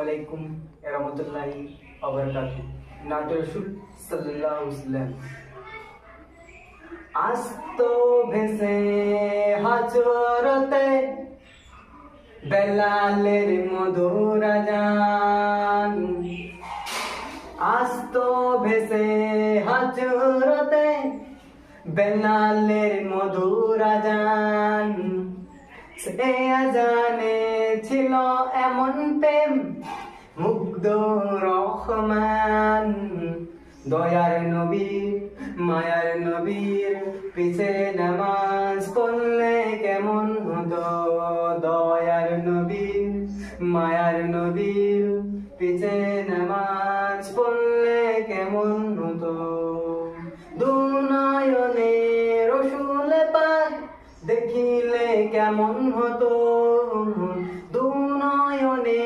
আলাইকুম রহমতুল্লাহি ওয়া বারাকাতুহু। নাতে রাসূল সাল্লাল্লাহু আলাইহি ওয়াসাল্লাম। আস্ত ভেসে হাজরতে বেলালের মধুর আযান, আস্ত ভেসে হাজরতে বেলালের মধুর আযান। সে আযানে ছিল এমন প্রেম মুগ্ধ রহমান। দয়ার নবীর মায়ার নবীর পিছে নামাজ পড়লে কেমন হতো। দয়ার নবীর মায়ার নবীর পিছে নামাজ পড়লে কেমন হতো। দুনয়নে রসুল পাক দেখিলে কেমন হতো। দুনয়নে